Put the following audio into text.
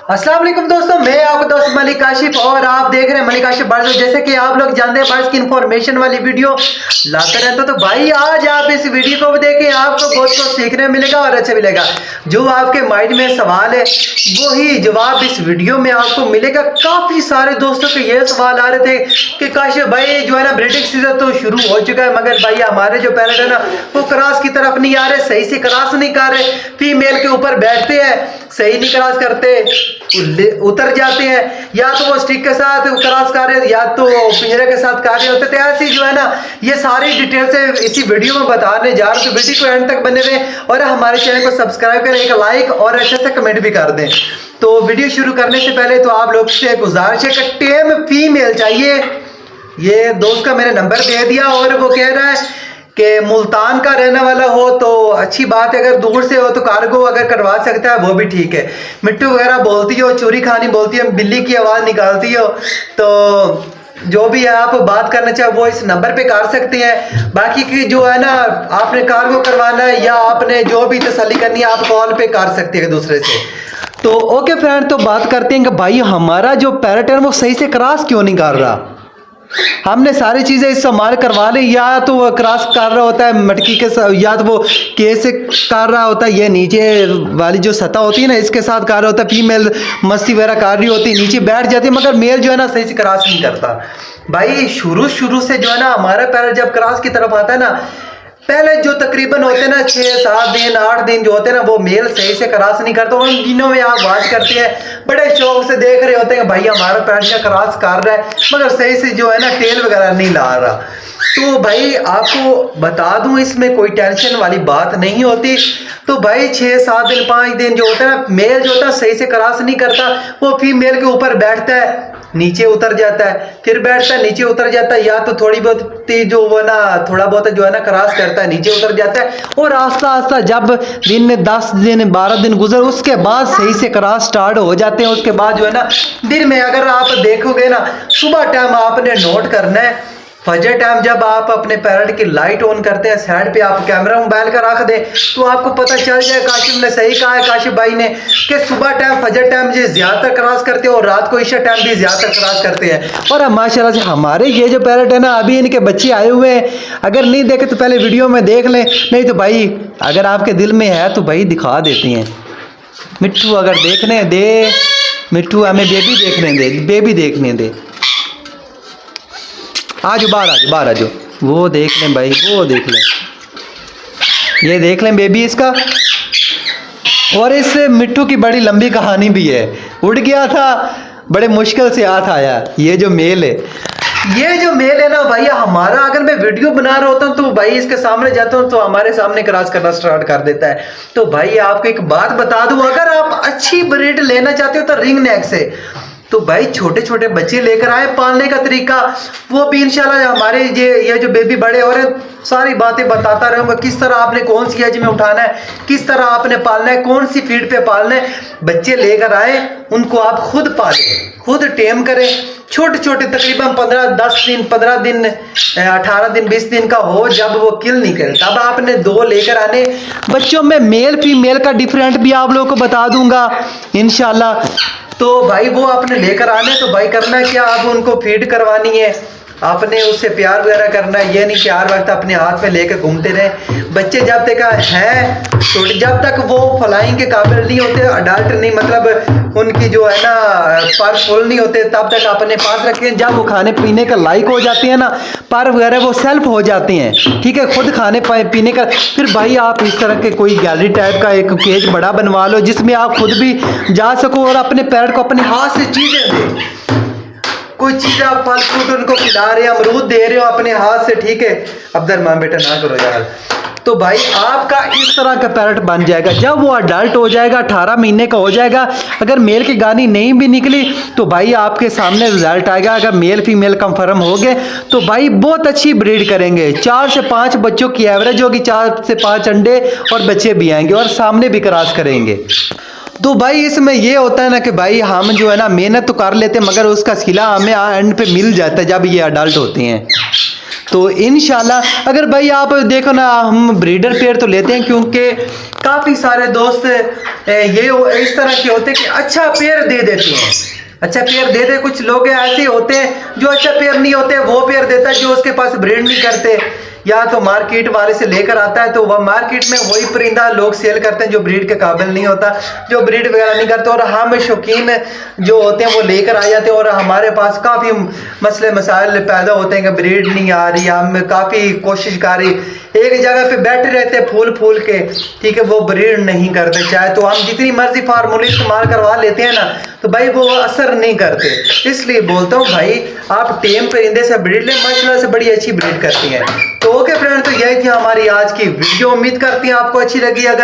अस्सलाम वालेकुम दोस्तों, मैं आपका दोस्त मलिक काशिफ और आप देख रहे हैं मलिक काशिफ बर्ड्स। जैसे कि आप लोग जानते हैं बर्ड्स की इंफॉर्मेशन वाली वीडियो लाते रहते हो, तो भाई आज आप इस वीडियो को देखें, आपको बहुत कुछ सीखने मिलेगा और अच्छा मिलेगा। जो आपके माइंड में सवाल है वही जवाब इस वीडियो में आपको मिलेगा। काफी सारे दोस्तों के ये सवाल आ रहे थे कि काशिफ भाई जो है ना ब्रीडिंग सीजन तो शुरू हो चुका है, मगर भाई हमारे जो पैरेट है ना वो क्रॉस की तरफ नहीं आ रहे, सही से क्रॉस नहीं कर रहे, फीमेल के ऊपर बैठते हैं, सही नहीं क्रॉस करते, उतर जाते हैं, या तो वो स्टिक के साथ क्रॉस कर रहे या तो पिंजरे के साथ कर रहे होते। तो ऐसी जो है ना ये सारी डिटेल से इसी वीडियो में बताने जा रहे हैं, तो वीडियो को एंड तक बने रहे और हमारे चैनल को सब्सक्राइब करें, एक लाइक और अच्छे से कमेंट भी कर दें। तो वीडियो शुरू करने से पहले तो आप लोग से गुजारिश है कि टेम फीमेल चाहिए। ये दोस्त का मैंने नंबर दे दिया और वो कह रहा है कि मुल्तान का रहने वाला हो तो अच्छी बात है, अगर दूर से हो तो कार्गो अगर करवा सकता है वो भी ठीक है। मिट्टू वगैरह बोलती हो, चूरी खानी बोलती है, बिल्ली की आवाज़ निकालती हो, तो जो भी है आप बात करना चाहे वो इस नंबर पे कर सकते हैं। बाकी की जो है ना आपने कार्गो करवाना है या आपने जो भी तसल्ली करनी है आप कॉल पे कर सकते हैं दूसरे से। तो ओके फ्रेंड, तो बात करते हैं कि भाई हमारा जो पैरेट है वो सही से क्रॉस क्यों नहीं कर रहा। हमने सारी चीज़ें इस्तेमाल करवा ली, या तो वो क्रॉस कर रहा होता है मटकी के साथ, या तो वो केस से कर रहा होता है, ये नीचे वाली जो सतह होती है ना इसके साथ कर रहा होता है, फीमेल मस्ती वगैरह कर रही होती है, नीचे बैठ जाती है, मगर मेल जो है ना सही से क्रॉस नहीं करता। भाई शुरू से जो है ना हमारा पैर जब क्रॉस की तरफ आता है ना, पहले जो तकरीबन होते हैं ना 6-7 दिन 8 दिन जो होते हैं ना वो मेल सही से क्रॉस नहीं करता। उन दिनों में आप वाच करते हैं, बड़े शौक से देख रहे होते हैं भाई हमारा पैर क्रॉस कर रहा है, मगर सही से जो है ना टेल वगैरह नहीं ला रहा। तो भाई आपको बता दूं इसमें कोई टेंशन वाली बात नहीं होती। तो भाई 6-7 दिन 5 दिन जो होता है ना मेल जो होता है सही से क्रॉस नहीं करता, वो फीमेल के ऊपर बैठता है, नीचे उतर जाता है, फिर बैठता है, नीचे उतर जाता है, या तो थोड़ी बहुत जो वो ना थोड़ा बहुत जो है ना क्रॉस करता है, नीचे उतर जाता है, और आस्ता आस्ता जब दिन में 10 दिन 12 दिन गुजर उसके बाद सही से क्रॉस स्टार्ट हो जाते हैं। उसके बाद जो है ना दिन में अगर आप देखोगे ना सुबह टाइम आपने नोट करना है, फजर टाइम जब आप अपने पैरेट की लाइट ऑन करते हैं, साइड पे आप कैमरा मोबाइल का रख दें तो आपको पता चल जाए। काशिफ ने सही कहा है, काशिफ भाई ने, कि सुबह टाइम फजर टाइम जो ज्यादातर क्रॉस करते हैं और रात को ईशा टाइम भी ज्यादातर क्रॉस करते हैं। और माशाल्लाह से हमारे ये जो पैरेट है ना अभी इनके बच्चे आए हुए हैं, अगर नहीं देखे तो पहले वीडियो में देख लें, नहीं तो भाई अगर आपके दिल में है तो भाई दिखा देते हैं। मिट्टू अगर देखने दे, मिट्टू हमें बेबी देखने दे, बेबी देखने दे, आज बाहर आ जाओ, वो देख लें भाई, वो देख लें, ये देख लें बेबी इसका। और इस मिट्टू की बड़ी लंबी कहानी भी है, उड़ गया था, बड़े मुश्किल से हाथ आया। ये जो मेल है, ये जो मेल है ना भाई हमारा, अगर मैं वीडियो बना रहा होता हूँ तो भाई इसके सामने जाता हूँ तो हमारे सामने क्रॉस करना स्टार्ट कर देता है। तो भाई आपको एक बात बता दूं, अगर आप अच्छी ब्रीड लेना चाहते हो तो रिंग नेक से, तो भाई छोटे छोटे बच्चे लेकर आए, पालने का तरीका वो भी इंशाल्लाह हमारे ये जो बेबी बड़े हो रहे हैं सारी बातें बताता रहूँगा, किस तरह आपने कौन सी एज में उठाना है, किस तरह आपने पालना है, कौन सी फीड पे पालना है। बच्चे लेकर आए, उनको आप खुद पालें, खुद टेम करें, छोटे छोटे तकरीबन 10 दिन 15 दिन 18 दिन 20 दिन का हो, जब वो किल नहीं करे तब आपने 2 लेकर आने। बच्चों में मेल फीमेल का डिफरेंट भी आप लोगों को बता दूंगा इंशाल्लाह। तो भाई वो आपने लेकर आने, तो भाई करना क्या, आप उनको फीड करवानी है, आपने उससे प्यार वगैरह करना है, ये नहीं कि हर वक्त अपने हाथ में लेकर घूमते रहे। बच्चे जब तक हैं तो जब तक वो फ्लाइंग के काबिल नहीं होते, अडल्ट नहीं मतलब उनकी जो है ना पर फुल नहीं होते, तब तक अपने पास रखें। जब वो खाने पीने का लायक हो जाते हैं ना, पर वगैरह वो सेल्फ हो जाते हैं, ठीक है, खुद खाने पीने का, फिर भाई आप इस तरह के कोई गैलरी टाइप का एक केज बड़ा बनवा लो जिसमें आप खुद भी जा सको और अपने पैर को अपने हाथ से चीजें दें। कोई चीज आप फल फ्रूट उनको खिला रहे हो, अमरूद दे रहे हो अपने हाथ से, ठीक है, अब्दुल मां बेटा ना करो यार। तो भाई आपका इस तरह का पैरेट बन जाएगा। जब वो अडल्ट हो जाएगा, 18 महीने का हो जाएगा, अगर मेल की गानी नहीं भी निकली तो भाई आपके सामने रिजल्ट आएगा। अगर मेल फीमेल कंफर्म हो गए तो भाई बहुत अच्छी ब्रीड करेंगे, 4 से 5 बच्चों की एवरेज होगी, 4 से 5 अंडे और बच्चे भी आएंगे और सामने भी क्रॉस करेंगे। तो भाई इसमें ये होता है ना कि भाई हम जो है ना मेहनत तो कर लेते हैं, मगर उसका सिला हमें एंड पे मिल जाता है जब ये अडल्ट होते हैं। तो इंशाल्लाह अगर भाई आप देखो ना, हम ब्रीडर पेयर तो लेते हैं क्योंकि काफ़ी सारे दोस्त ये इस तरह के होते हैं कि अच्छा पेयर दे देते हैं, अच्छा पेयर दे दे। कुछ लोग ऐसे होते हैं जो अच्छा पेयर नहीं होते, वो पेयर देता है जो उसके पास ब्रीड नहीं करते, या तो मार्केट वाले से लेकर आता है, तो वह मार्केट में वही परिंदा लोग सेल करते हैं जो ब्रीड के काबिल नहीं होता, जो ब्रीड वगैरह नहीं करते, और हम शौकीन जो होते हैं वो लेकर आ जाते हैं। और हमारे पास काफ़ी मसले मसाइल पैदा होते हैं कि ब्रीड नहीं आ रही, हम काफ़ी कोशिश कर रही, एक जगह पे बैठे रहते फूल फूल के, ठीक है, वो ब्रीड नहीं करते, चाहे तो हम जितनी मर्जी फार्मूले इस्तेमाल करवा लेते हैं ना, तो भाई वो असर नहीं करते। इसलिए बोलता हूँ भाई आप टेम परिंदे से ब्रीड लें, माशाल्लाह से बड़ी अच्छी ब्रीड करती हैं। तो ओके फ्रेंड, तो यही थी हमारी आज की वीडियो, उम्मीद करती हैं आपको अच्छी लगी। अगर